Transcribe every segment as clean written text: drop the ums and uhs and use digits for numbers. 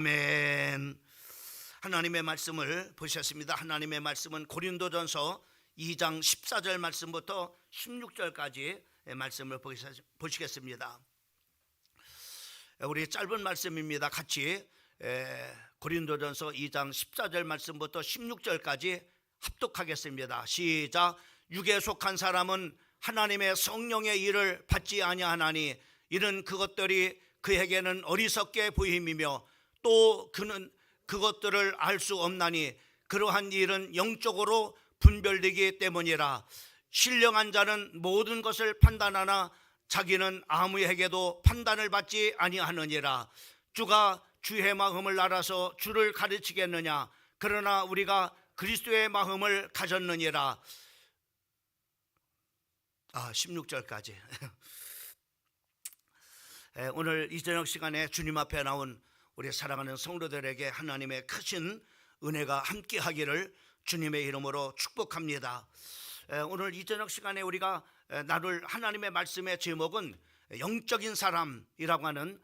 아멘. 하나님의 말씀을 보셨습니다. 하나님의 말씀은 고린도전서 2장 14절 말씀부터 16절까지 말씀을 보시겠습니다. 우리 짧은 말씀입니다. 같이 고린도전서 2장 14절 말씀부터 16절까지 합독하겠습니다. 시작. 육에 속한 사람은 하나님의 성령의 일을 받지 아니하나니 이는 그것들이 그에게는 어리석게 보임이며 또 그는 그것들을 알 수 없나니 그러한 일은 영적으로 분별되기 때문이라. 신령한 자는 모든 것을 판단하나 자기는 아무에게도 판단을 받지 아니하느니라. 주가 주의 마음을 알아서 주를 가르치겠느냐. 그러나 우리가 그리스도의 마음을 가졌느니라. 16절까지 오늘 이 저녁 시간에 주님 앞에 나온 우리 사랑하는 성도들에게 하나님의 크신 은혜가 함께하기를 주님의 이름으로 축복합니다. 오늘 이 저녁 시간에 우리가 나눌 하나님의 말씀의 제목은 영적인 사람이라고 하는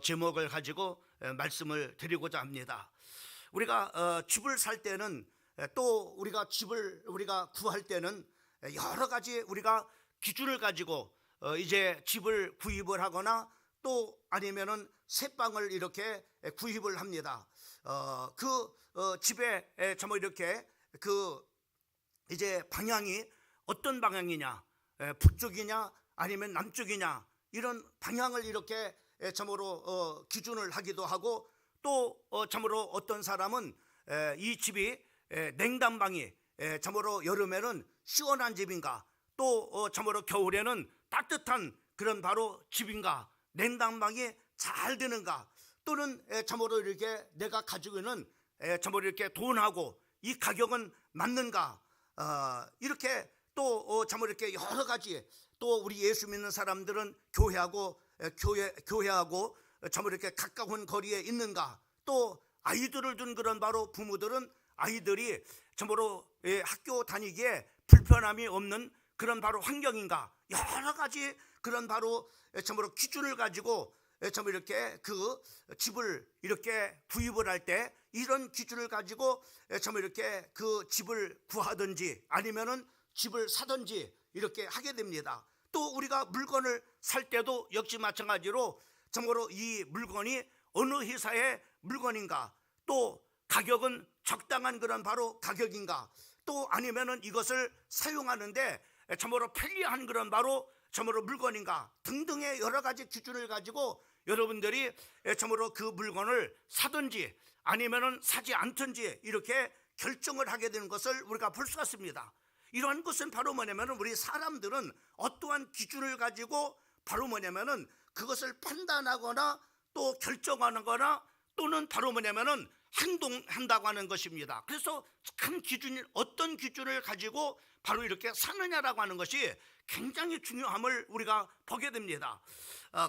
제목을 가지고 말씀을 드리고자 합니다. 우리가 집을 살 때는 또 우리가 집을 구할 때는 여러 가지 우리가 기준을 가지고 이제 집을 구입을 하거나 또 아니면은 새 방을 이렇게 구입을 합니다. 집에 정말 이렇게 이제 방향이 어떤 방향이냐, 북쪽이냐 아니면 남쪽이냐, 이런 방향을 이렇게 참으로 기준을 하기도 하고, 또 참으로 어떤 사람은 이 집이 냉담방이 참으로 여름에는 시원한 집인가, 또 참으로 겨울에는 따뜻한 그런 바로 집인가, 냉담방이 잘 되는가, 또는 참으로 이렇게 내가 가지고 있는 참으로 이렇게 돈하고 이 가격은 맞는가, 이렇게 또 참으로 이렇게 여러 가지, 또 우리 예수 믿는 사람들은 교회하고 참으로 이렇게 가까운 거리에 있는가, 또 아이들을 둔 그런 바로 부모들은 아이들이 참으로 학교 다니기에 불편함이 없는 그런 바로 환경인가, 여러 가지 그런 바로 참으로 기준을 가지고 참으로 이렇게 그 집을 이렇게 구입을 할 때 이런 기준을 가지고 참으로 이렇게 그 집을 구하든지 아니면은 집을 사든지 이렇게 하게 됩니다. 또 우리가 물건을 살 때도 역시 마찬가지로 참고로 이 물건이 어느 회사의 물건인가, 또 가격은 적당한 그런 바로 가격인가, 또 아니면은 이것을 사용하는데 참으로 편리한 그런 바로 참으로 물건인가 등등의 여러 가지 기준을 가지고 여러분들이 참으로 그 물건을 사든지 아니면은 사지 않든지 이렇게 결정을 하게 되는 것을 우리가 볼 수가 있습니다. 이러한 것은 바로 뭐냐면은 우리 사람들은 어떠한 기준을 가지고 바로 뭐냐면은 그것을 판단하거나 또 결정하거나 또는 바로 뭐냐면은 행동한다고 하는 것입니다. 그래서 큰 기준이 어떤 기준을 가지고 바로 이렇게 사느냐라고 하는 것이 굉장히 중요함을 우리가 보게 됩니다.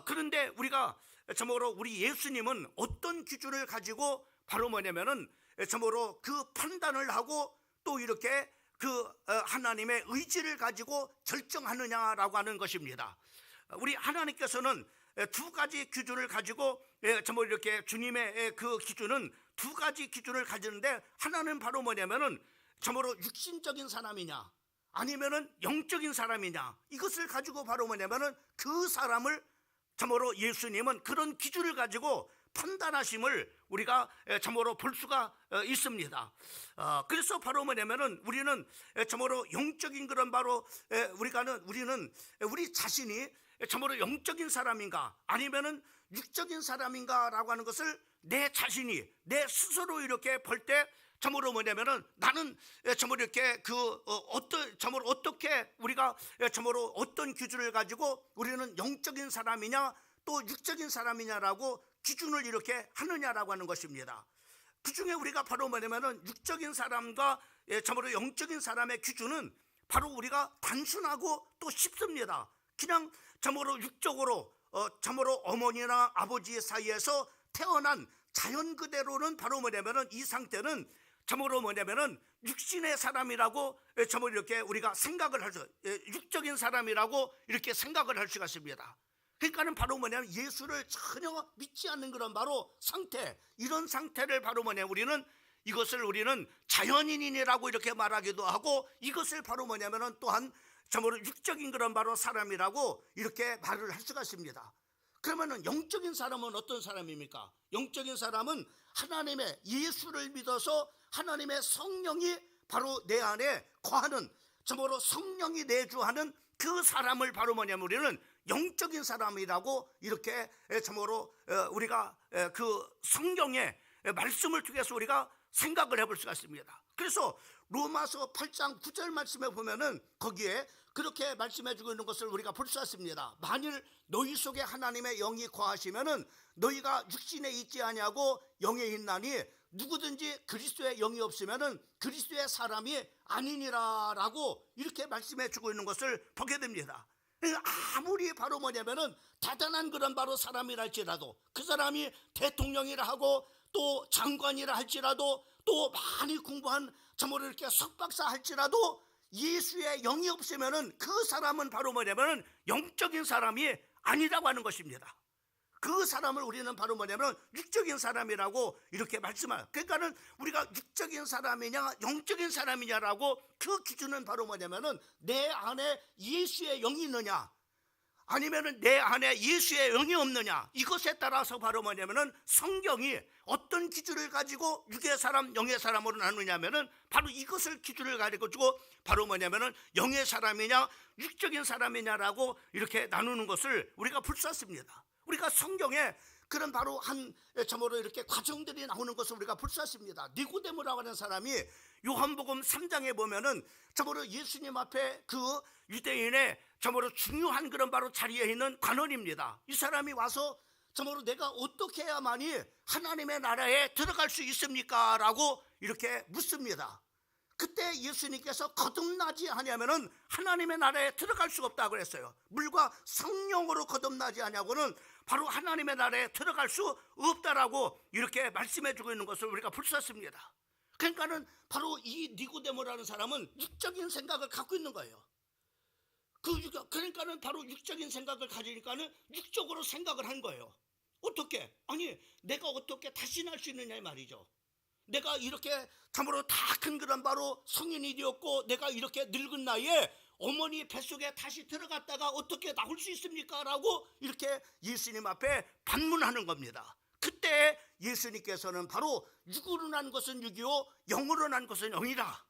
그런데 우리가 참으로 우리 예수님은 어떤 기준을 가지고 바로 뭐냐면은 참으로 그 판단을 하고 또 이렇게 그 하나님의 의지를 가지고 결정하느냐라고 하는 것입니다. 우리 하나님께서는 두 가지 기준을 가지고 참으로 이렇게 주님의 그 기준은 두 가지 기준을 가지는데, 하나는 바로 뭐냐면은 참으로 육신적인 사람이냐 아니면은 영적인 사람이냐, 이것을 가지고 바로 뭐냐면은 그 사람을 참으로 예수님은 그런 기준을 가지고 판단하심을 우리가 참으로 볼 수가 있습니다. 그래서 바로 뭐냐면은 우리는 참으로 영적인 그런 바로 우리는 우리 자신이 참으로 영적인 사람인가 아니면은 육적인 사람인가라고 하는 것을 내 자신이 내 스스로 이렇게 볼 때 참으로 뭐냐면은 나는 참으로 이렇게 참으로 어떻게 우리가 참으로 어떤 기준을 가지고 우리는 영적인 사람이냐 또 육적인 사람이냐라고 기준을 이렇게 하느냐라고 하는 것입니다. 그 중에 우리가 바로 뭐냐면은 육적인 사람과 참으로 영적인 사람의 기준은 바로 우리가 단순하고 또 쉽습니다. 그냥 참으로 육적으로 참으로 어머니나 아버지 사이에서 태어난 자연 그대로는 바로 뭐냐면은 이 상태는 참으로 뭐냐면은 육신의 사람이라고 참으로 이렇게 우리가 생각을 할 수, 육적인 사람이라고 이렇게 생각을 할 수가 있습니다. 그러니까는 바로 뭐냐면 예수를 전혀 믿지 않는 그런 바로 상태, 이런 상태를 바로 뭐냐 우리는 이것을 우리는 자연인이라고 이렇게 말하기도 하고, 이것을 바로 뭐냐면은 또한 참으로 육적인 그런 바로 사람이라고 이렇게 말을 할 수가 있습니다. 그러면은 영적인 사람은 어떤 사람입니까? 영적인 사람은 하나님의 예수를 믿어서 하나님의 성령이 바로 내 안에 거하는, 참으로 성령이 내주하는 그 사람을 바로 뭐냐면 우리는 영적인 사람이라고 이렇게 참으로 우리가 그 성경의 말씀을 통해서 우리가 생각을 해볼 수가 있습니다. 그래서 로마서 8장 9절 말씀에 보면은 거기에 그렇게 말씀해 주고 있는 것을 우리가 볼 수 있습니다. 만일 너희 속에 하나님의 영이 거하시면은 너희가 육신에 있지 아니하고 영에 있나니 누구든지 그리스도의 영이 없으면은 그리스도의 사람이 아니니라라고 이렇게 말씀해 주고 있는 것을 보게 됩니다. 아무리 바로 뭐냐면은 대단한 그런 바로 사람이라 할지라도, 그 사람이 대통령이라 하고 또 장관이라 할지라도 또 많이 공부한 참으로 이렇게 석박사 할지라도 예수의 영이 없으면은 그 사람은 바로 뭐냐면은 영적인 사람이 아니라고 하는 것입니다. 그 사람을 우리는 바로 뭐냐면 육적인 사람이라고 이렇게 말씀해요. 그러니까는 우리가 육적인 사람이냐 영적인 사람이냐라고 그 기준은 바로 뭐냐면은 내 안에 예수의 영이 있느냐 아니면은 내 안에 예수의 영이 없느냐, 이것에 따라서 바로 뭐냐면은 성경이 어떤 기준을 가지고 육의 사람 영의 사람으로 나누냐면은 바로 이것을 기준을 가지고 바로 뭐냐면은 영의 사람이냐 육적인 사람이냐라고 이렇게 나누는 것을 우리가 볼 수 있습니다. 우리가 성경에 그런 바로 한 참으로 이렇게 과정들이 나오는 것을 우리가 볼 수 있습니다. 니고데모라고 하는 사람이 요한복음 3장에 보면은 참으로 예수님 앞에 그 유대인의 참으로 중요한 그런 바로 자리에 있는 관원입니다. 이 사람이 와서 참으로 내가 어떻게 해야만이 하나님의 나라에 들어갈 수 있습니까? 라고 이렇게 묻습니다. 그때 예수님께서 거듭나지 아니하면은 하나님의 나라에 들어갈 수가 없다고 그랬어요. 물과 성령으로 거듭나지 아니하고는 바로 하나님의 나라에 들어갈 수 없다라고 이렇게 말씀해 주고 있는 것을 우리가 볼 수 있습니다. 그러니까는 바로 이 니고데모라는 사람은 육적인 생각을 갖고 있는 거예요. 그러니까는 바로 육적인 생각을 가지니까는 육적으로 생각을 한 거예요. 어떻게? 아니 내가 어떻게 다시 날 수 있느냐 이 말이죠. 내가 이렇게 참으로 다 큰 그런 바로 성인이 되었고 내가 이렇게 늙은 나이에 어머니 뱃속에 다시 들어갔다가 어떻게 나올 수 있습니까? 라고 이렇게 예수님 앞에 반문하는 겁니다. 그때 예수님께서는 바로 육으로 난 것은 육이요 영으로 난 것은 영이라,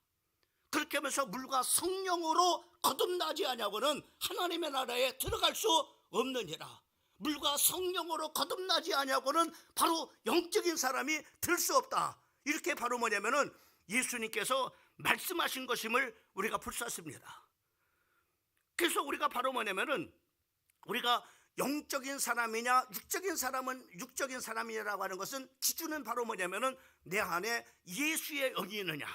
그렇게 하면서 물과 성령으로 거듭나지 아니하고는 하나님의 나라에 들어갈 수 없느니라. 물과 성령으로 거듭나지 아니하고는 바로 영적인 사람이 될 수 없다. 이렇게 바로 뭐냐면은 예수님께서 말씀하신 것임을 우리가 볼 수 있습니다. 그래서 우리가 바로 뭐냐면은 우리가 영적인 사람이냐 육적인 사람이냐라고 하는 것은 기준은 바로 뭐냐면은 내 안에 예수의 영이 있느냐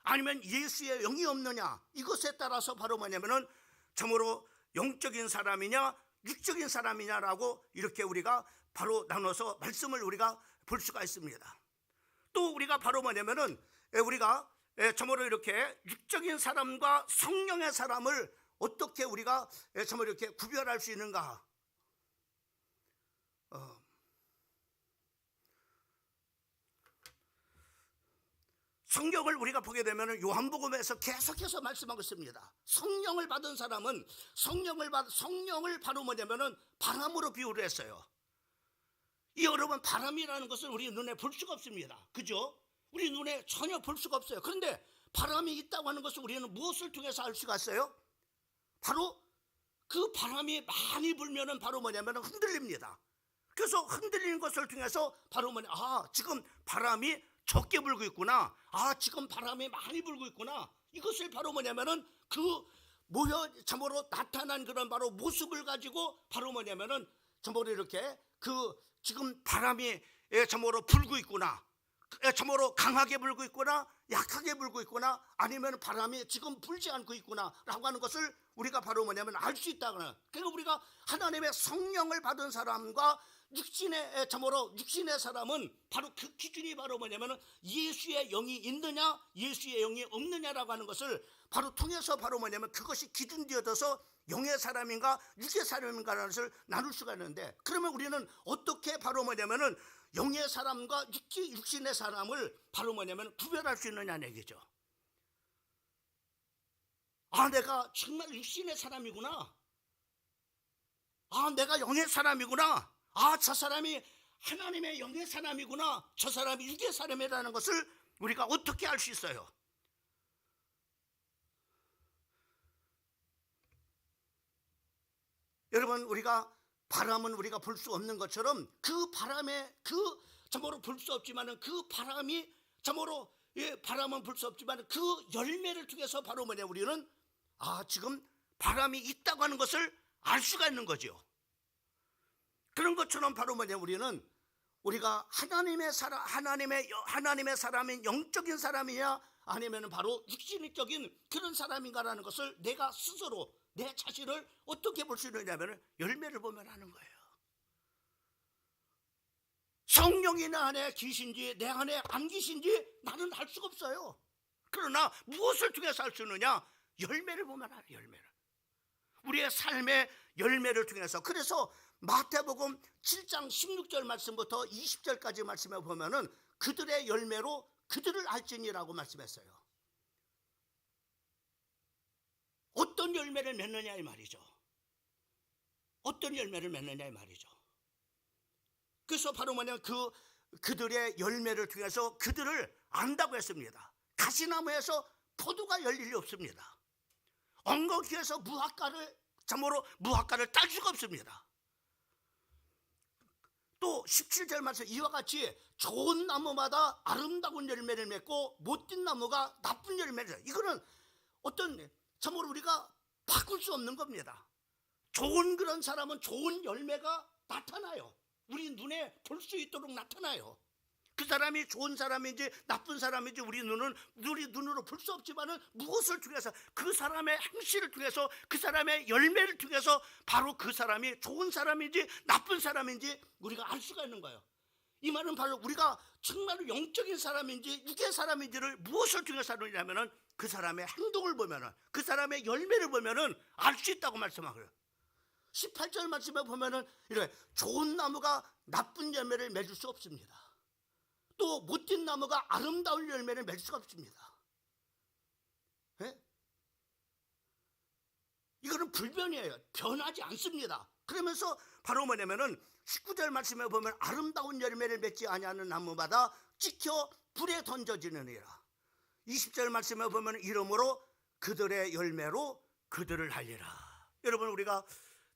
아니면 예수의 영이 없느냐, 이것에 따라서 바로 뭐냐면은 참으로 영적인 사람이냐 육적인 사람이냐라고 이렇게 우리가 바로 나눠서 말씀을 우리가 볼 수가 있습니다. 또 우리가 바로 뭐냐면은 우리가 참으로 이렇게 육적인 사람과 성령의 사람을 어떻게 우리가 참으로 이렇게 구별할 수 있는가? 성경을 우리가 보게 되면 요한복음에서 계속해서 말씀하고 있습니다. 성령을 받은 사람은 성령을 바로 뭐냐면은 바람으로 비유를 했어요. 이 여러분, 바람이라는 것은 우리 눈에 볼 수가 없습니다. 그죠? 우리 눈에 전혀 볼 수가 없어요. 그런데 바람이 있다고 하는 것을 우리는 무엇을 통해서 알 수가 있어요? 바로 그 바람이 많이 불면은 바로 뭐냐면은 흔들립니다. 그래서 흔들리는 것을 통해서 바로 지금 바람이 적게 불고 있구나. 지금 바람이 많이 불고 있구나. 이것을 바로 뭐냐면은 그 참으로 나타난 그런 바로 모습을 가지고 바로 뭐냐면은 참으로 이렇게 그 지금 바람이 참으로 불고 있구나. 참으로 강하게 불고 있구나, 약하게 불고 있구나, 아니면 바람이 지금 불지 않고 있구나 라고 하는 것을 우리가 바로 뭐냐면 알 수 있다거나. 그러니까 우리가 하나님의 성령을 받은 사람과 참으로 육신의 사람은 바로 그 기준이 바로 뭐냐면 예수의 영이 있느냐 예수의 영이 없느냐라고 하는 것을 바로 통해서 바로 뭐냐면 그것이 기준되어서 영의 사람인가 육의 사람인가라는 것을 나눌 수가 있는데, 그러면 우리는 어떻게 바로 뭐냐면은 영의 사람과 육신의 사람을 바로 뭐냐면 구별할 수 있느냐는 얘기죠. 아, 내가 정말 육신의 사람이구나, 아, 내가 영의 사람이구나, 아, 저 사람이 하나님의 영의 사람이구나, 저 사람이 육의 사람이라는 것을 우리가 어떻게 알 수 있어요? 여러분, 우리가 바람은 우리가 볼 수 없는 것처럼 그 바람에 참으로 볼 수 없지만은 그 바람이 참으로 바람은 볼 수 없지만 그 열매를 통해서 바로 뭐냐 우리는 지금 바람이 있다고 하는 것을 알 수가 있는 거죠. 그런 것처럼 바로 뭐냐 우리가 하나님의 사람인 영적인 사람이냐 아니면 바로 육신적인 그런 사람인가라는 것을 내가 스스로 내 자신을 어떻게 볼 수 있느냐면 열매를 보면 하는 거예요. 성령이 내 안에 계신지 내 안에 안 계신지 나는 알 수가 없어요. 그러나 무엇을 통해서 알 수 있느냐? 열매를 보면 알아요. 열매를, 우리의 삶의 열매를 통해서. 그래서 마태복음 7장 16절 말씀부터 20절까지 말씀에 보면은 그들의 열매로 그들을 알지니라고 말씀했어요. 어떤 열매를 맺느냐 이 말이죠. 어떤 열매를 맺느냐 이 말이죠. 그래서 바로 뭐냐 그들의 열매를 통해서 그들을 안다고 했습니다. 가시나무에서 포도가 열릴 리 없습니다. 엉겅퀴에서 무화과를 딸 수가 없습니다. 또 17절 말씀 이와 같이 좋은 나무마다 아름다운 열매를 맺고 못된 나무가 나쁜 열매를 맺어요. 이거는 참으로 우리가 바꿀 수 없는 겁니다. 좋은 그런 사람은 좋은 열매가 나타나요. 우리 눈에 볼 수 있도록 나타나요. 그 사람이 좋은 사람인지 나쁜 사람인지 우리 눈으로 볼 수 없지만은 무엇을 통해서 그 사람의 행실을 통해서 그 사람의 열매를 통해서 바로 그 사람이 좋은 사람인지 나쁜 사람인지 우리가 알 수가 있는 거예요. 이 말은 바로 우리가 정말로 영적인 사람인지 육의 사람인지를 무엇을 통해서 알느냐면은 그 사람의 행동을 보면은 그 사람의 열매를 보면은 알 수 있다고 말씀하고요. 18절 말씀에 보면은 이렇게 좋은 나무가 나쁜 열매를 맺을 수 없습니다. 또 못된 나무가 아름다운 열매를 맺을 수가 없습니다. 네? 이거는 불변이에요. 변하지 않습니다. 그러면서 바로 뭐냐면은 19절 말씀에 보면 아름다운 열매를 맺지 아니하는 나무마다 찍혀 불에 던져지느니라. 20절 말씀에 보면 이러므로 그들의 열매로 그들을 알리라. 여러분, 우리가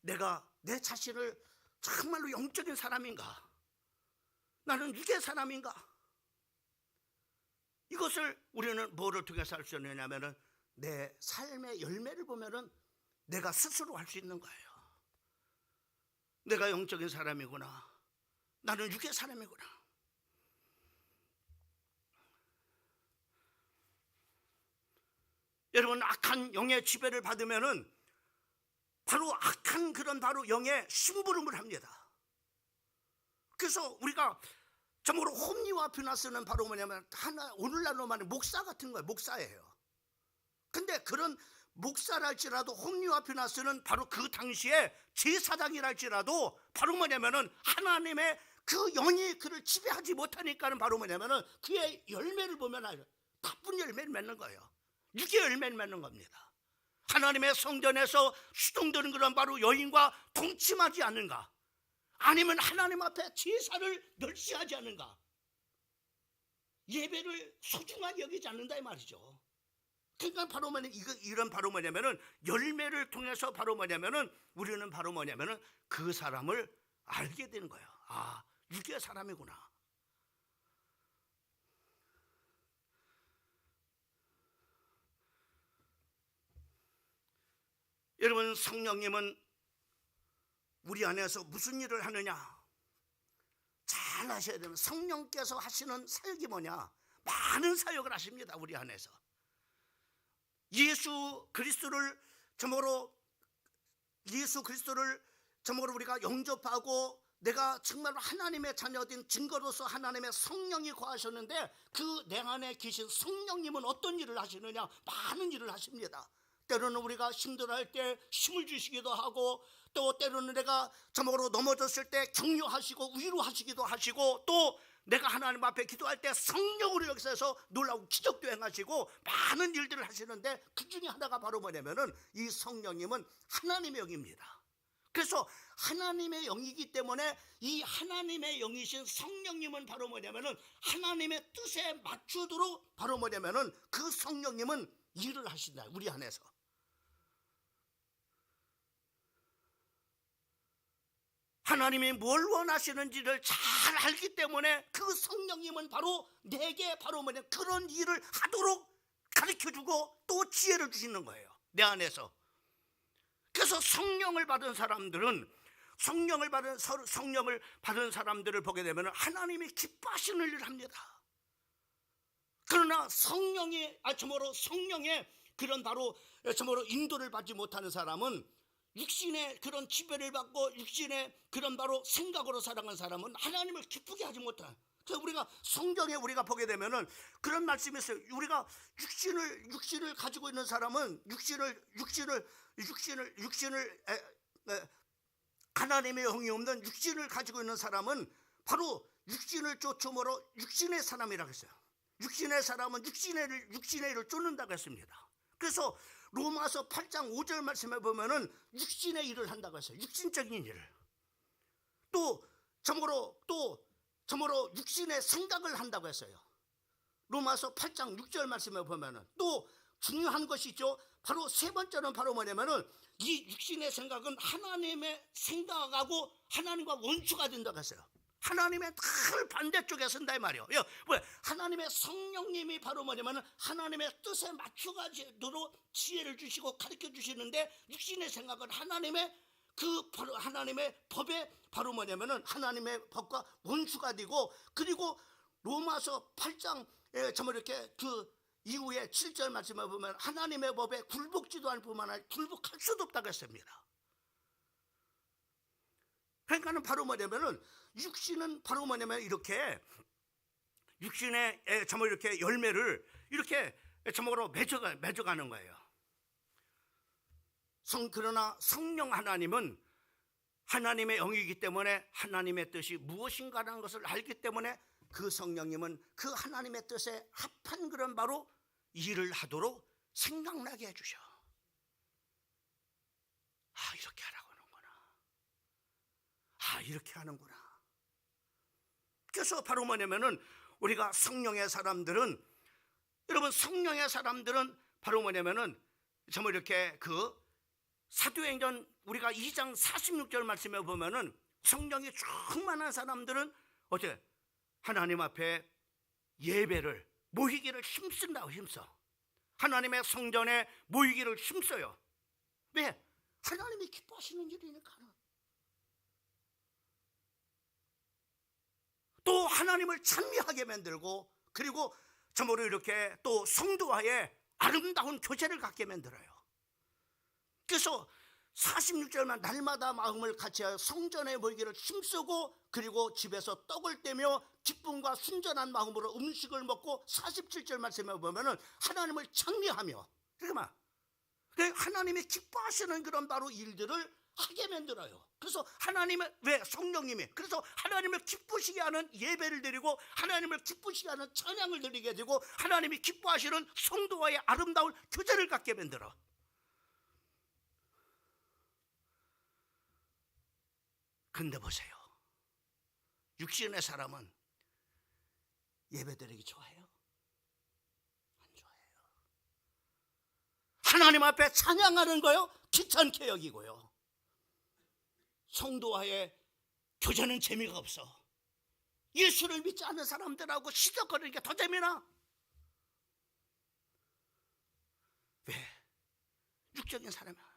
내가 내 자신을 정말로 영적인 사람인가, 나는 육의 사람인가, 이것을 우리는 뭐를 통해서 알 수 있느냐면은 내 삶의 열매를 보면은 내가 스스로 할 수 있는 거예요. 내가 영적인 사람이구나, 나는 육의 사람이구나. 여러분, 악한 영의 지배를 받으면은 바로 악한 그런 바로 영의 심부름을 합니다. 그래서 우리가 참으로 홈리와 피나스는 바로 뭐냐면 오늘날로 말하면 목사 같은 거예요. 목사예요. 근데 그런 목사랄지라도 홈리와 피나스는 바로 그 당시에 제사장이랄지라도 바로 뭐냐면은 하나님의 그 영이 그를 지배하지 못하니까는 바로 뭐냐면은 그의 열매를 보면 나쁜 열매를 맺는 거예요. 육의 열매를 맺는 겁니다. 하나님의 성전에서 수동되는 그런 바로 여인과 동침하지 않는가, 아니면 하나님 앞에 제사를 멸시하지 않는가, 예배를 소중하게 여기지 않는다 이 말이죠. 그러니까 바로 이런 바로 뭐냐면은 열매를 통해서 바로 뭐냐면은 우리는 바로 뭐냐면은 그 사람을 알게 되는 거예요. 아, 육의 사람이구나. 여러분, 성령님은 우리 안에서 무슨 일을 하느냐? 잘 하셔야 되면 성령께서 하시는 사역이 뭐냐? 많은 사역을 하십니다. 우리 안에서 예수 그리스도를 저모로 우리가 영접하고 내가 정말로 하나님의 자녀된 증거로서 하나님의 성령이 거하셨는데 그 내 안에 계신 성령님은 어떤 일을 하시느냐? 많은 일을 하십니다. 때로는 우리가 힘들어할 때 힘을 주시기도 하고, 또 때로는 내가 저목으로 넘어졌을 때 격려하시고 위로하시기도 하시고, 또 내가 하나님 앞에 기도할 때 성령으로 역사해서 놀라운 기적도 행하시고 많은 일들을 하시는데, 그 중에 하나가 바로 뭐냐면은 이 성령님은 하나님의 영입니다. 그래서 하나님의 영이기 때문에 이 하나님의 영이신 성령님은 바로 뭐냐면은 하나님의 뜻에 맞추도록 바로 뭐냐면은 그 성령님은 일을 하신다. 우리 안에서 하나님이 뭘 원하시는지를 잘 알기 때문에 그 성령님은 바로 내게 바로 뭐냐 그런 일을 하도록 가르쳐주고 또 지혜를 주시는 거예요, 내 안에서. 그래서 성령을 받은 사람들을 보게 되면 하나님이 기뻐하시는 일을 합니다. 그러나 성령의 그런 바로 인도를 받지 못하는 사람은, 육신의 그런 지배를 받고 육신의 그런 바로 생각으로 살아가는 사람은 하나님을 기쁘게 하지 못한. 그래서 우리가 성경에 우리가 보게 되면은 그런 말씀이 있어요. 우리가 육신을 가지고 있는 사람은 하나님의 영이 없는 육신을 가지고 있는 사람은 바로 육신을 쫓음으로 육신의 사람이라고 했어요. 육신의 사람은 육신의 일을 쫓는다고 했습니다. 그래서 로마서 8장 5절 말씀에 보면은 육신의 일을 한다고 했어요. 육신적인 일을. 또 저모로 육신의 생각을 한다고 했어요. 로마서 8장 6절 말씀에 보면은 또 중요한 것이 있죠. 바로 세 번째는 바로 뭐냐면은 이 육신의 생각은 하나님의 생각하고 하나님과 원수가 된다고 했어요. 하나님의 늘 반대쪽에 선다 이 말이에요. 왜? 하나님의 성령님이 바로 뭐냐면은 하나님의 뜻에 맞춰가지도록 지혜를 주시고 가르쳐 주시는데, 육신의 생각은 하나님의 법에 바로 뭐냐면은 하나님의 법과 원수가 되고, 그리고 로마서 8장에 이렇게 그 이후에 7절 말씀에 보면 하나님의 법에 굴복지도 않을 뿐만 아니라 굴복할 수도 없다고 했습니다. 그러니까는 바로 뭐냐면은 육신은 바로 뭐냐면 이렇게 육신의 이렇게 열매를 이렇게 저목으로 맺어가는 거예요. 그러나 성령 하나님은 하나님의 영이기 때문에 하나님의 뜻이 무엇인가라는 것을 알기 때문에 그 성령님은 그 하나님의 뜻에 합한 그런 바로 일을 하도록 생각나게 해주셔. 이렇게 하라고 하는구나. 이렇게 하는구나. 그래서 바로 뭐냐면은 우리가 성령의 사람들은, 여러분 성령의 사람들은 바로 뭐냐면은 정말 이렇게 그 사도행전 우리가 2장 46절 말씀에 보면은 성령이 충만한 사람들은 어째 하나님 앞에 예배를 모이기를 힘쓴다고. 힘써. 하나님의 성전에 모이기를 힘써요. 왜? 하나님이 기뻐하시는 일이니까. 또 하나님을 찬미하게 만들고, 그리고 저모로 이렇게 또 성도와의 아름다운 교제를 갖게 만들어요. 그래서 46절만 날마다 마음을 같이하여 성전에 모이기를 힘쓰고, 그리고 집에서 떡을 떼며 기쁨과 순전한 마음으로 음식을 먹고, 47절 말씀에 보면은 하나님을 찬미하며, 그러니까 하나님이 기뻐하시는 그런 바로 일들을 하게 만들어요. 그래서 하나님의, 왜? 성령님이. 그래서 하나님을 기쁘시게 하는 예배를 드리고 하나님을 기쁘시게 하는 찬양을 드리게 되고 하나님이 기뻐하시는 성도와의 아름다운 교제를 갖게 만들어. 근데 보세요, 육신의 사람은 예배 드리기 좋아해요? 안 좋아해요. 하나님 앞에 찬양하는 거요? 귀찮게 여기고요. 성도와의 교제는 재미가 없어. 예수를 믿지 않는 사람들하고 시적거리니까 더 재미나? 왜? 육적인 사람이야.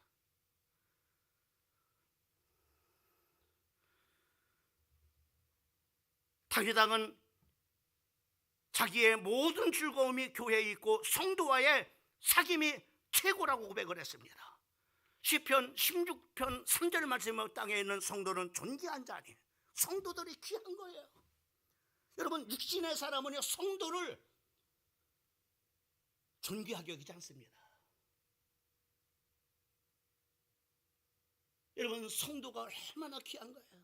다윗 왕은 자기의 모든 즐거움이 교회에 있고 성도와의 사귐이 최고라고 고백을 했습니다. 시편 16편 3절 말씀에 땅에 있는 성도는 존귀한 자니, 성도들이 귀한 거예요. 여러분, 육신의 사람은요 성도를 존귀하게 여기지 않습니다. 여러분, 성도가 얼마나 귀한 거예요.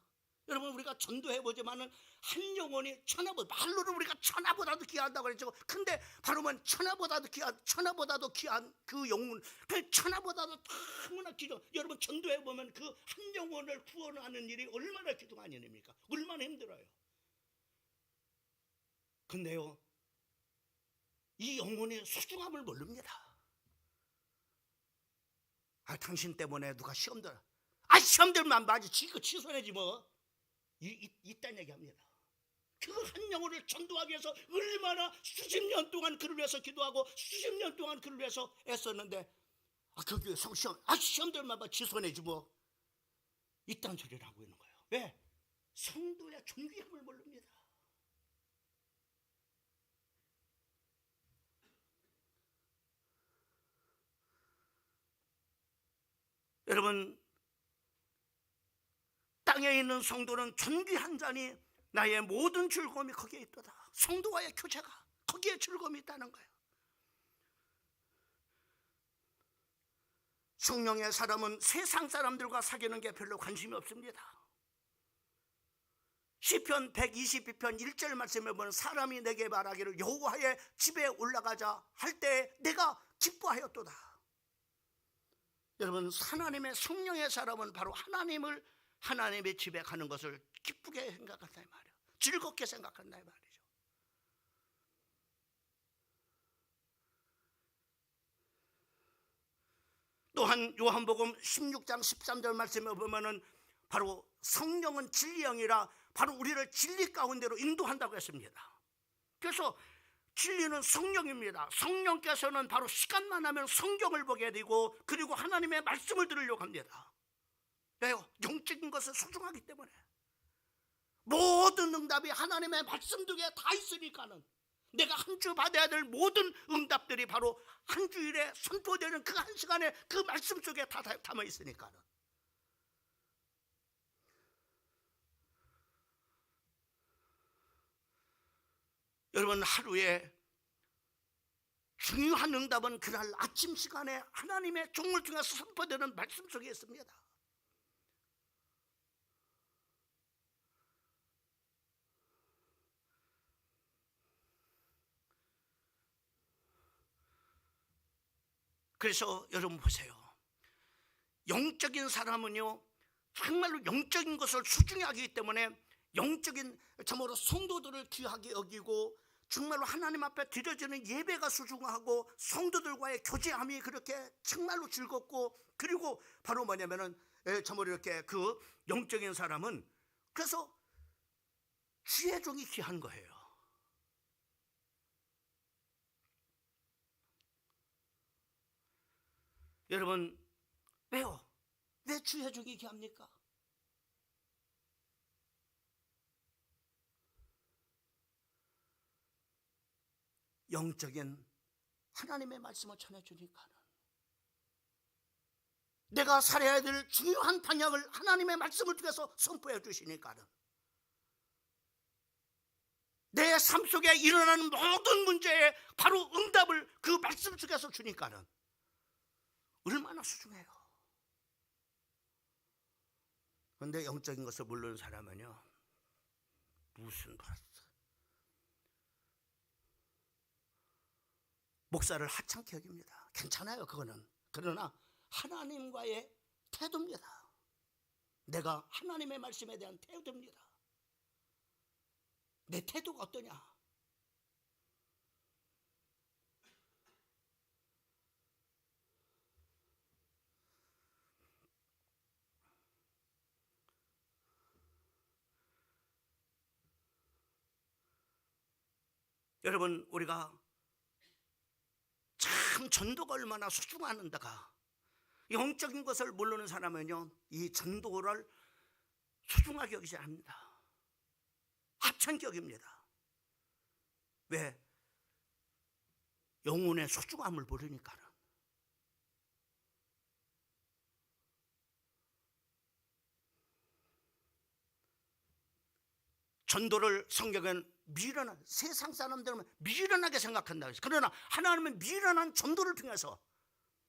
여러분, 우리가 전도해보지만은 한 영혼이 말로는 우리가 천하보다도 귀하다고 그랬죠. 근데 바로만 천하보다도 귀한 그 영혼, 그 천하보다도 너무나 귀한. 여러분, 전도해보면 그 한 영혼을 구원하는 일이 얼마나 기도한 일입니까? 얼마나 힘들어요. 근데요, 이 영혼의 소중함을 모릅니다. 당신 때문에 누가 시험들, 시험들만 맞지 지그 취소해지 뭐. 이딴 얘기합니다. 그 한 영혼을 전도하기 위해서 얼마나 수십 년 동안 그를 위해서 기도하고 수십 년 동안 그를 위해서 애썼는데 거기 시험들만 봐 취소해지 뭐. 이딴 소리를 하고 있는 거예요. 왜? 성도의 존귀함을 모릅니다. 여러분, 땅에 있는 성도는 존귀한 자니 나의 모든 즐거움이 거기에 있도다. 성도와의 교제가 거기에 즐거움이 있다는 거예요. 성령의 사람은 세상 사람들과 사귀는 게 별로 관심이 없습니다. 시편 122편 1절 말씀에 보면 사람이 내게 말하기를 여호와의 집에 올라가자 할 때 내가 기뻐하였도다. 여러분, 하나님의 성령의 사람은 바로 하나님의 집에 가는 것을 기쁘게 생각한다 이 말이에요. 즐겁게 생각한다 이 말이죠. 또한 요한복음 16장 13절 말씀에 보면은 바로 성령은 진리 영이라 바로 우리를 진리 가운데로 인도한다고 했습니다. 그래서 진리는 성령입니다. 성령께서는 바로 시간만 하면 성경을 보게 되고 그리고 하나님의 말씀을 들으려고 합니다. 왜요? 영적인 것을 소중하기 때문에. 모든 응답이 하나님의 말씀 속에 다 있으니까는 내가 한 주 받아야 될 모든 응답들이 바로 한 주일에 선포되는 그 한 시간에 그 말씀 속에 다 담아 있으니까는. 여러분, 하루에 중요한 응답은 그날 아침 시간에 하나님의 종을 통해서 선포되는 말씀 속에 있습니다. 그래서 여러분 보세요. 영적인 사람은요 정말로 영적인 것을 소중히 하기 때문에 영적인 참으로 성도들을 귀하게 여기고 정말로 하나님 앞에 드려지는 예배가 소중하고 성도들과의 교제함이 그렇게 정말로 즐겁고, 그리고 바로 뭐냐면은 참으로 이렇게 그 영적인 사람은 그래서 주의 종이 귀한 거예요. 여러분, 왜요? 왜 주의 종이 귀합니까? 영적인 하나님의 말씀을 전해주니까는, 내가 살아야 될 중요한 방향을 하나님의 말씀을 통해서 선포해 주시니까는, 내 삶 속에 일어나는 모든 문제에 바로 응답을 그 말씀 속에서 주니까는 얼마나 소중해요. 그런데 영적인 것을 모르는 사람은요 무슨 목사를 하찮게 여깁니다. 괜찮아요, 그거는. 그러나 하나님과의 태도입니다. 내가 하나님의 말씀에 대한 태도입니다. 내 태도가 어떠냐? 여러분, 우리가 참 전도가 얼마나 소중한다가 영적인 것을 모르는 사람은요 이 전도를 소중하게 여기지 않습니다. 성격입니다. 왜? 영혼의 소중함을 모르니까는. 전도를 성경에는 미련한, 세상 사람들은 미련하게 생각한다. 그러나 하나님은 미련한 전도를 통해서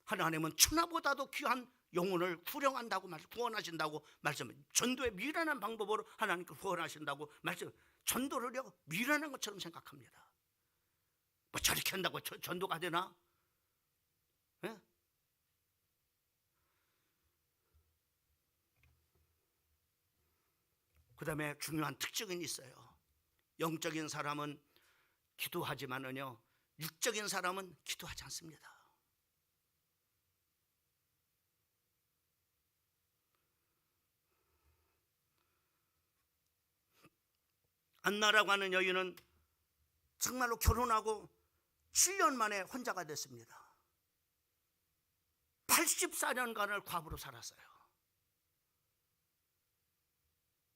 하나님은 천하보다도 귀한 영혼을 구원한다고 구원하신다고 말씀해요. 전도의 미련한 방법으로 하나님께 구원하신다고 말씀. 전도를요 미련한 것처럼 생각합니다. 뭐 저렇게 한다고 전도가 되나? 예? 그 다음에 중요한 특징이 있어요. 영적인 사람은 기도하지만은요 육적인 사람은 기도하지 않습니다. 안나라고 하는 여인은 정말로 결혼하고 7년 만에 혼자가 됐습니다. 84년간을 과부로 살았어요.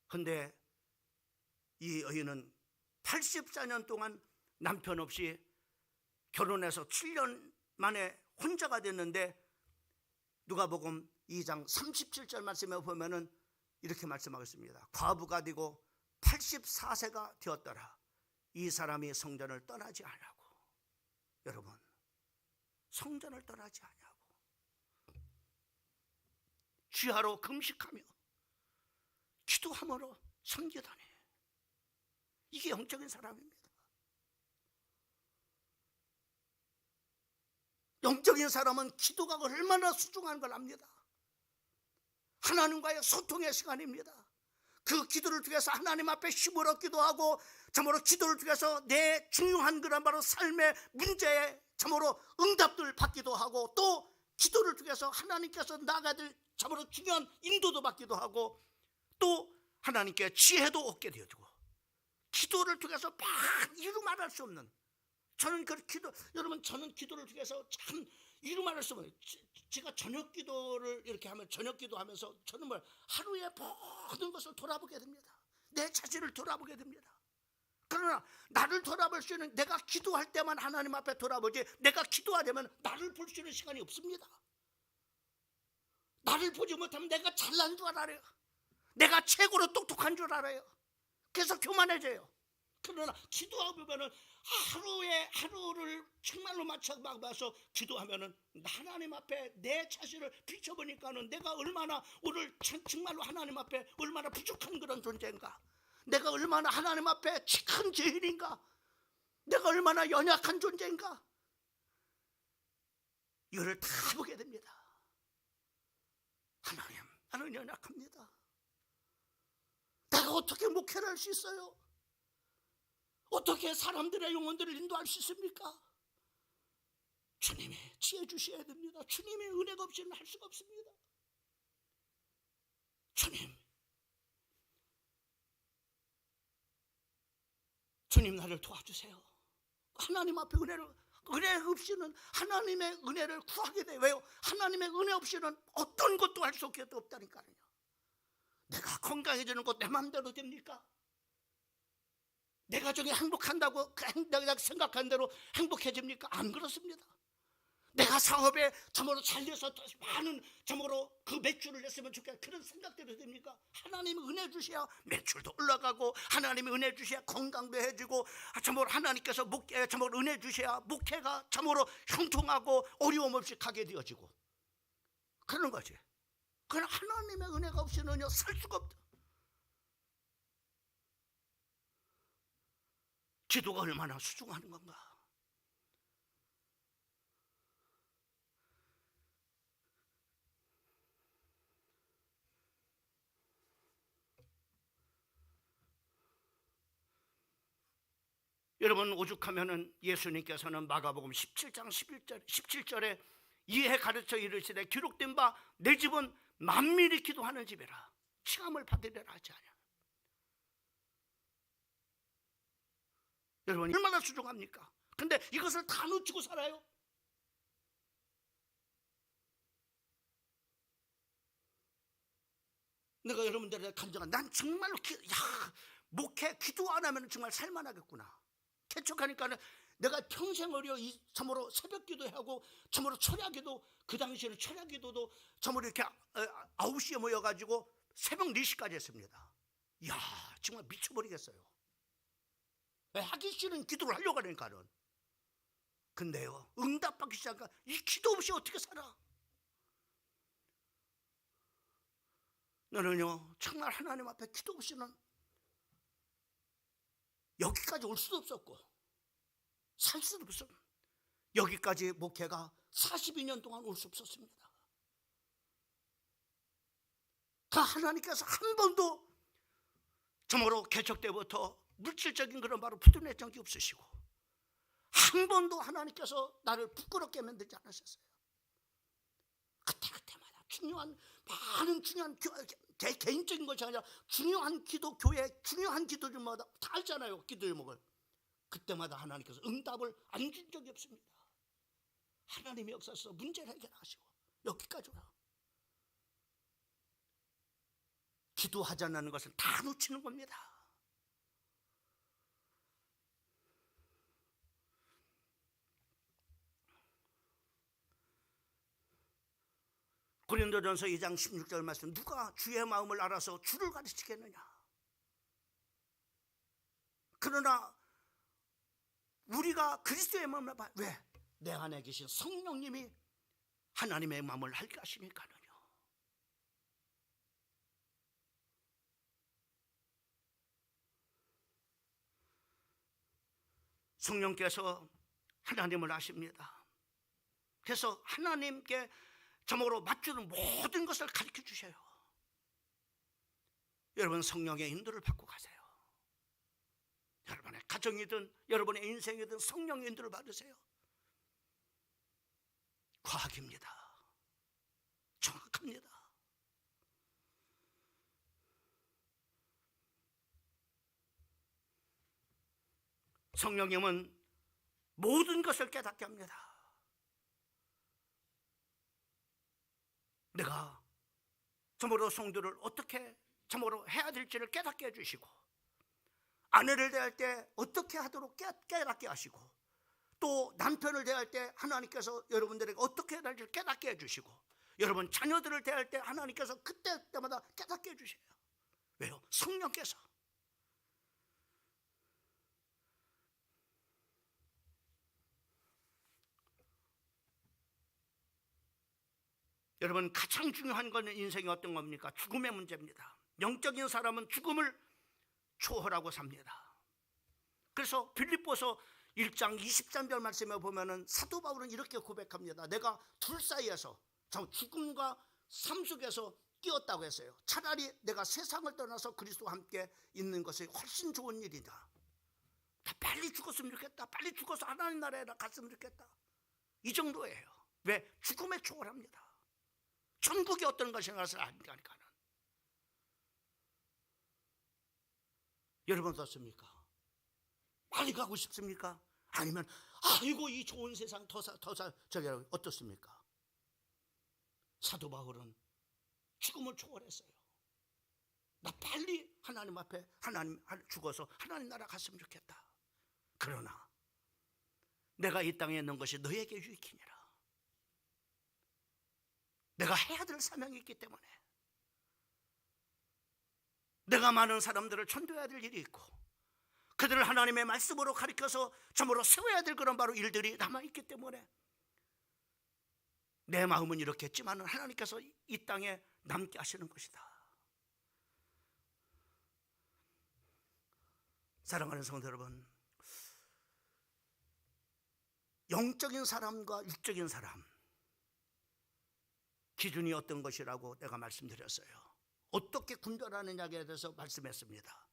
그런데 이 여인은 84년 동안 남편 없이 결혼해서 7년 만에 혼자가 됐는데 누가복음 2장 37절 말씀에 보면은 이렇게 말씀하겠습니다. 과부가 되고 84세가 되었더라. 이 사람이 성전을 떠나지 않냐고. 여러분, 성전을 떠나지 않냐고. 주야로 금식하며 기도함으로 섬기다니. 이게 영적인 사람입니다. 영적인 사람은 기도가 얼마나 소중한 걸 압니다. 하나님과의 소통의 시간입니다. 그 기도를 통해서 하나님 앞에 힘을 얻기도 하고, 참으로 기도를 통해서 내 중요한 그런 바로 삶의 문제에 참으로 응답들 받기도 하고, 또 기도를 통해서 하나님께서 나가야 될 참으로 중요한 인도도 받기도 하고, 또 하나님께 지혜도 얻게 되어지고, 기도를 통해서 막 이루 말할 수 없는, 저는 그 기도, 여러분 저는 기도를 통해서 참 이루 말할 수 없는, 제가 저녁 기도를 이렇게 하면 저녁 기도하면서 저는 하루의 모든 것을 돌아보게 됩니다. 내 자신을 돌아보게 됩니다. 그러나 나를 돌아볼 수 있는, 내가 기도할 때만 하나님 앞에 돌아보지, 내가 기도하려면 나를 볼 수 있는 시간이 없습니다. 나를 보지 못하면 내가 잘난 줄 알아요. 내가 최고로 똑똑한 줄 알아요. 그래서 교만해져요. 그러나 기도하고 보면은 하루를 정말로 맞춰서 기도하면은 하나님 앞에 내 자신을 비춰보니까는 내가 얼마나 오늘 정말로 하나님 앞에 얼마나 부족한 그런 존재인가, 내가 얼마나 하나님 앞에 큰 죄인인가, 내가 얼마나 연약한 존재인가, 이거를 다 보게 됩니다. 하나님, 나는 연약합니다. 내가 어떻게 목회를 할 수 있어요? 어떻게 사람들의 영혼들을 인도할 수 있습니까? 주님이 지혜 주셔야 됩니다. 주님의 은혜가 없이는 할 수가 없습니다. 주님 나를 도와주세요. 하나님 앞에 은혜 없이는 하나님의 은혜를 구하게 돼요. 왜요? 하나님의 은혜 없이는 어떤 것도 할 수 없다니까요. 내가 건강해지는 것 내 마음대로 됩니까? 내 가정이 행복한다고 내가 생각한 대로 행복해집니까? 안 그렇습니다. 내가 사업에 참으로 잘려서 많은 참으로 그 매출을 냈으면 좋겠다, 그런 생각대로 됩니까? 하나님이 은혜 주셔야 매출도 올라가고, 하나님이 은혜 주셔야 건강도 해지고, 참으로 하나님께서 참으로 은혜 주셔야 목회가 참으로 형통하고 어려움 없이 가게 되어지고 그러는 거지. 그러나 하나님의 은혜가 없이는요 살 수가 없다. 기도가 얼마나 소중한 건가. 여러분, 오죽하면은 예수님께서는 마가복음 17장 17절에 이에 가르쳐 이르시되 기록된 바 내 집은 만민이 기도하는 집이라 칭함을 받으리라 하지 않냐. 여러분, 얼마나 소중합니까? 근데 이것을 다 놓치고 살아요. 내가 여러분들에게 간증한, 난 정말로 목회 기도 안 하면 정말 살만하겠구나. 개척하니까는 내가 평생 어려 참으로 새벽 기도하고 참으로 철야기도, 그 당시에는 철야기도도 참으로 이렇게 9시에 모여가지고 새벽 4시까지 했습니다. 이야, 정말 미쳐버리겠어요. 하기 싫은 기도를 하려고 하니까는. 근데요, 응답받기 시작하니까 이 기도 없이 어떻게 살아? 너는요, 정말 하나님 앞에 기도 없이는 여기까지 올 수도 없었고 살 수도 없어. 여기까지 목회가 42년 동안 올 수 없었습니다. 그 하나님께서 한 번도 정말로 개척 때부터 물질적인 그런 바로 부도내 적이 없으시고, 한 번도 하나님께서 나를 부끄럽게 만들지 않으셨어요. 그때마다 중요한, 많은 중요한 제 개인적인 것이 아니라 중요한 기도, 교회 중요한 기도들마다 다 알잖아요. 기도 제목을. 그때마다 하나님께서 응답을 안 준 적이 없습니다. 하나님의 역사에서 문제를 해결하시고 여기까지 오라. 기도하지 않는 것은 다 놓치는 겁니다. 고린도전서 2장 16절 말씀, 누가 주의 마음을 알아서 주를 가르치겠느냐. 그러나 우리가 그리스도의 마음을 봐. 왜? 내 안에 계신 성령님이 하나님의 마음을 알게 하시니까는요. 성령께서 하나님을 아십니다. 그래서 하나님께 점으로 맞추는 모든 것을 가르쳐 주셔요. 여러분, 성령의 인도를 받고 가세요. 여러분의 가정이든 여러분의 인생이든 성령의 인도를 받으세요. 과학입니다. 정확합니다. 성령님은 모든 것을 깨닫게 합니다. 내가 참으로 성도를 어떻게 참으로 해야 될지를 깨닫게 해주시고, 아내를 대할 때 어떻게 하도록 깨닫게 하시고, 또 남편을 대할 때 하나님께서 여러분들에게 어떻게 해야 될지를 깨닫게 해주시고, 여러분 자녀들을 대할 때 하나님께서 그때마다 깨닫게 해주셔요. 왜요? 성령께서. 여러분, 가장 중요한 건 인생이 어떤 겁니까? 죽음의 문제입니다. 영적인 사람은 죽음을 초월하고 삽니다. 그래서 빌립보서 1장 23절 말씀에 보면은 사도 바울은 이렇게 고백합니다. 내가 둘 사이에서, 죽음과 삶 속에서 끼었다고 했어요. 차라리 내가 세상을 떠나서 그리스도와 함께 있는 것이 훨씬 좋은 일이다. 빨리 죽었으면 좋겠다. 빨리 죽어서 하나님 나라에 갔으면 좋겠다. 이 정도예요. 왜? 죽음에 초월합니다. 천국이 어떤 것인 것을 아니까는. 여러분 어떻습니까? 빨리 가고 싶습니까? 아니면 아이고 이 좋은 세상 저기 어떻습니까? 사도 바울은 죽음을 초월했어요. 나 빨리 하나님 앞에 죽어서 하나님 나라 갔으면 좋겠다. 그러나 내가 이 땅에 있는 것이 너에게 유익이니라. 내가 해야 될 사명이 있기 때문에, 내가 많은 사람들을 전도해야 될 일이 있고, 그들을 하나님의 말씀으로 가르쳐서 참으로 세워야 될 그런 바로 일들이 남아있기 때문에 내 마음은 이렇게 했지만 하나님께서 이 땅에 남게 하시는 것이다. 사랑하는 성도 여러분, 영적인 사람과 육적인 사람 기준이 어떤 것이라고 내가 말씀드렸어요. 어떻게 분별하느냐에 대해서 말씀했습니다.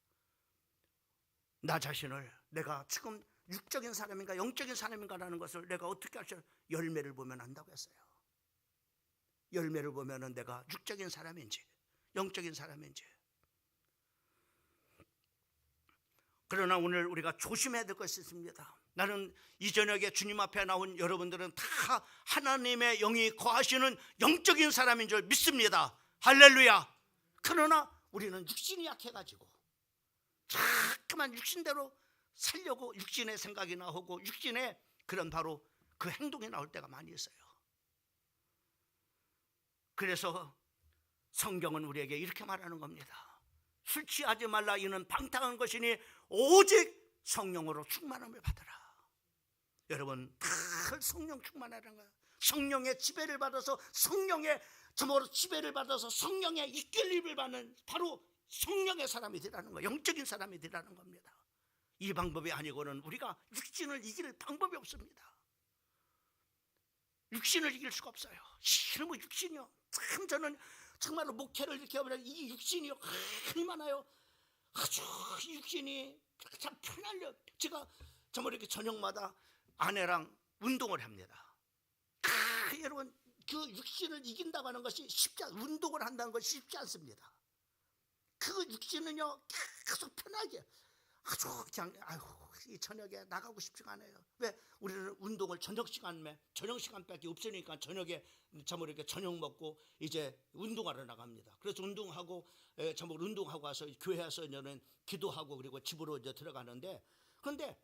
나 자신을 내가 지금 육적인 사람인가 영적인 사람인가라는 것을 내가 어떻게 할 수 있어요? 열매를 보면 안다고 했어요. 열매를 보면 내가 육적인 사람인지 영적인 사람인지. 그러나 오늘 우리가 조심해야 될 것이 있습니다. 나는 이 저녁에 주님 앞에 나온 여러분들은 다 하나님의 영이 거하시는 영적인 사람인 줄 믿습니다. 할렐루야. 그러나 우리는 육신이 약해가지고 자꾸만 육신대로 살려고 육신의 생각이 나오고 육신의 그런 바로 그 행동이 나올 때가 많이 있어요. 그래서 성경은 우리에게 이렇게 말하는 겁니다. 술 취하지 말라. 이는 방탕한 것이니 오직 성령으로 충만함을 받으라. 여러분, 다 성령 충만하라는 거예요. 성령의 지배를 받아서 성령의 지배를 받아서 성령의 이끌림을 받는 바로 성령의 사람이 되라는 거예요. 영적인 사람이 되라는 겁니다. 이 방법이 아니고는 우리가 육신을 이길 방법이 없습니다. 육신을 이길 수가 없어요. 이놈의 육신이요. 참 저는 정말로 목회를 이렇게 하면 이 육신이요 얼마나요. 아주 육신이 참 편하려. 제가 정말 이렇게 저녁마다 아내랑 운동을 합니다. 여러분, 그 육신을 이긴다고 하는 것이 쉽지 않, 운동을 한다는 것이 쉽지 않습니다. 그 육신은요 계속 편하게 아주 그냥 이 저녁에 나가고 싶지가 않아요. 왜? 우리는 운동을 저녁 시간밖에 없으니까 저녁에 정말 이렇게 저녁 먹고 이제 운동하러 나갑니다. 그래서 운동하고 정말 운동하고 와서 교회 와서 저는 기도하고 그리고 집으로 이제 들어가는데, 그런데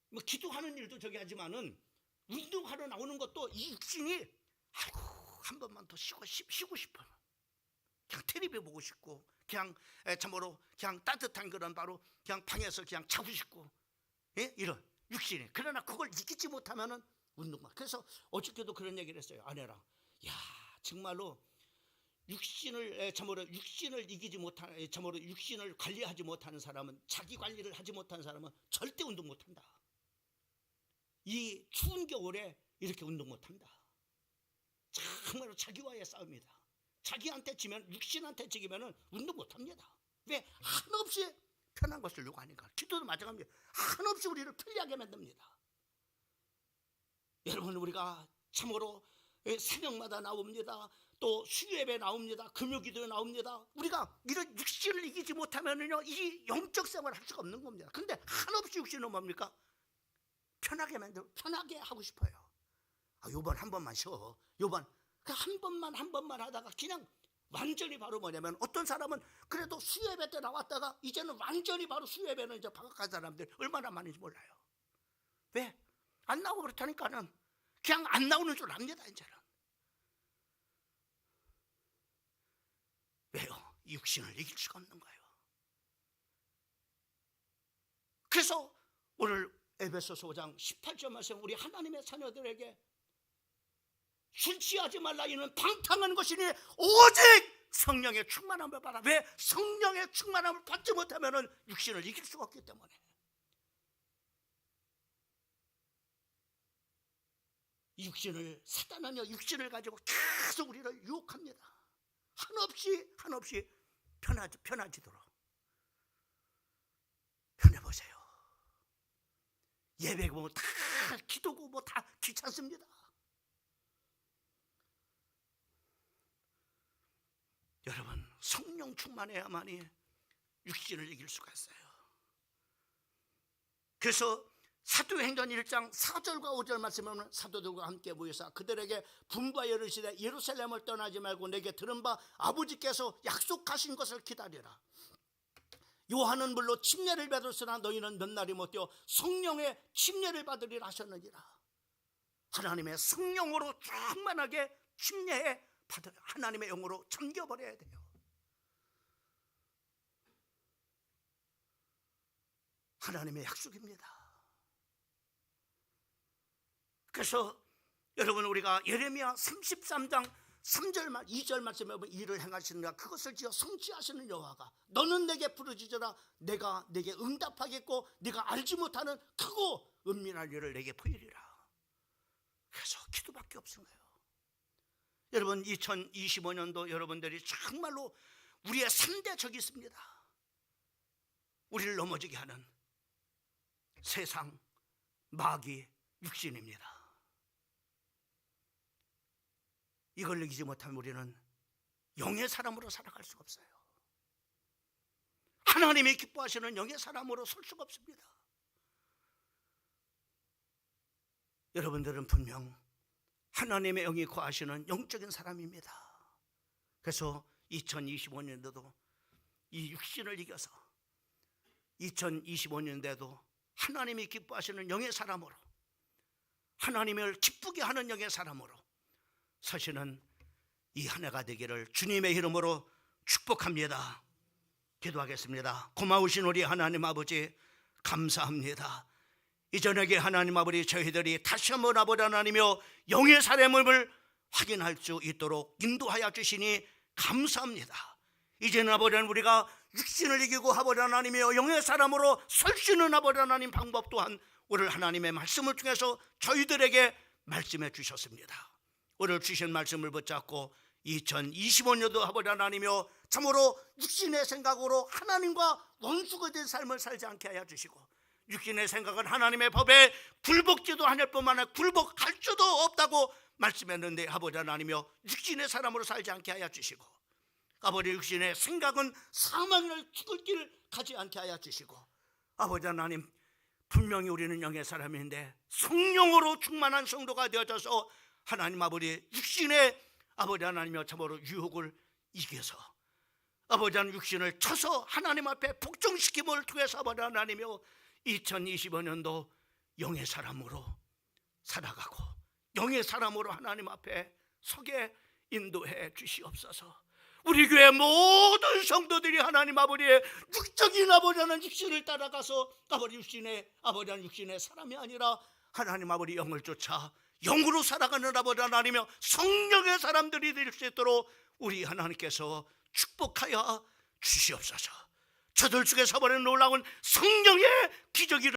뭐 기도하는 일도 저기 하지만은 운동하러 나오는 것도 이 육신이 한 번만 더 쉬고 싶어요. 그냥 텔레비 보고 싶고 그냥 참으로 그냥 따뜻한 그런 바로 그냥 방에서 그냥 자고 싶고, 예? 이런 육신이. 그러나 그걸 이기지 못하면은 운동만. 그래서 어저께도 그런 얘기를 했어요. 아내랑. 야, 정말로 육신을 이기지 못하는, 참으로 육신을 관리하지 못하는 사람은, 자기 관리를 하지 못하는 사람은 절대 운동 못한다. 이 추운 겨울에 이렇게 운동 못한다. 정말로 자기와의 싸움이다. 자기한테 지면, 육신한테 지기면은 운동 못합니다. 왜? 한없이 편한 것을 요구하니까. 기도도 마찬가지입니다. 한없이 우리를 편리하게 만듭니다. 여러분, 우리가 참으로 새벽마다 나옵니다. 또 수요예배 나옵니다. 금요기도에 나옵니다. 우리가 이런 육신을 이기지 못하면은요 이 영적 생활을 할 수가 없는 겁니다. 근데 한없이 육신은 뭡니까? 편하게 하고 싶어요. 요번 한 번만 쉬어. 요번 한 번만 하다가 그냥 완전히 바로 뭐냐면, 어떤 사람은 그래도 수요예배 때 나왔다가 이제는 완전히 바로 수요예배는 이제 방학간 사람들 얼마나 많은지 몰라요. 왜? 안 나오고 그렇다니까는 그냥 안 나오는 줄 압니다. 이제는. 왜요? 육신을 이길 수가 없는 거예요. 그래서 오늘 에베소서 5장 18절 말씀, 우리 하나님의 자녀들에게 술 취하지 말라. 이는 방탕한 것이니 오직 성령의 충만함을 받아. 왜? 성령의 충만함을 받지 못하면 육신을 이길 수가 없기 때문에. 사단은요 육신을 가지고 계속 우리를 유혹합니다. 한없이 편해지도록. 편해보세요. 예배고 뭐 다 기도고 뭐 다 귀찮습니다. 여러분, 성령 충만해야만이 육신을 이길 수가 있어요. 그래서 사도행전 1장 4절과 5절 말씀하면, 사도들과 함께 모여서 그들에게 분부하여 이르시되 예루살렘을 떠나지 말고 내게 들은 바 아버지께서 약속하신 것을 기다리라. 요한은 물론 침례를 받았으나 너희는 몇 날이 못 되어 성령의 침례를 받으리라 하셨느니라. 하나님의 성령으로 충만하게 침례해 받아 하나님의 영으로 잠겨버려야 돼요. 하나님의 약속입니다. 그래서 여러분, 우리가 예레미야 33장 3절 2절 말씀에 보면, 이를 행하시느냐 그것을 지어 성취하시는 여호와가 너는 내게 부르짖으라 내가 내게 응답하겠고 네가 알지 못하는 크고 은밀한 일을 내게 보이리라. 그래서 기도밖에 없는 거예요. 여러분, 2025년도 여러분들이 정말로 우리의 3대 적이 있습니다. 우리를 넘어지게 하는 세상, 마귀, 육신입니다. 이걸 이기지 못하면 우리는 영의 사람으로 살아갈 수가 없어요. 하나님이 기뻐하시는 영의 사람으로 설 수가 없습니다. 여러분들은 분명 하나님의 영이 거하시는 영적인 사람입니다. 그래서 2025년도도 이 육신을 이겨서 2025년대도 하나님이 기뻐하시는 영의 사람으로, 하나님을 기쁘게 하는 영의 사람으로 서시는 이 한 해가 되기를 주님의 이름으로 축복합니다. 기도하겠습니다. 고마우신 우리 하나님 아버지, 감사합니다. 이 저녁에 하나님 아버지, 저희들이 다시 한번 아버지 하나님이여 영의 사람임을 확인할 수 있도록 인도하여 주시니 감사합니다. 이제는 아버지 하나님, 우리가 육신을 이기고 아버지 하나님이여 영의 사람으로 설 수 있는 아버지 하나님 방법 또한 오늘 하나님의 말씀을 통해서 저희들에게 말씀해 주셨습니다. 오늘 주신 말씀을 붙잡고 2025년도 아버지 하나님이여 참으로 육신의 생각으로 하나님과 원수가 된 삶을 살지 않게 하여 주시고, 육신의 생각은 하나님의 법에 굴복지도 않을 뿐만 아니라 굴복할 수도 없다고 말씀했는데 아버지 하나님이여 육신의 사람으로 살지 않게 하여 주시고, 아버지 육신의 생각은 사망을 죽을 길을 가지 않게 하여 주시고, 아버지 하나님 분명히 우리는 영의 사람인데 성령으로 충만한 성도가 되어져서 하나님 아버지 육신의 아버지 하나님이여 참으로 유혹을 이겨서 아버지 하나님 육신을 쳐서 하나님 앞에 복종시킴을 통해서 아버지 하나님이여 2025년도 영의 사람으로 살아가고 영의 사람으로 하나님 앞에 서게 인도해 주시옵소서. 우리 교회 모든 성도들이 하나님 아버지의 육적인 아버지 하나님 육신을 따라가서 아버지 육신의 아버지 하나님 육신의 사람이 아니라 하나님 아버지 영을 쫓아 영으로 살아가는 아버지 하나님이여 성령의 사람들이 될 수 있도록 우리 하나님께서 축복하여 주시옵소서. 저들 속에 서버린 놀라운 성령의 기적이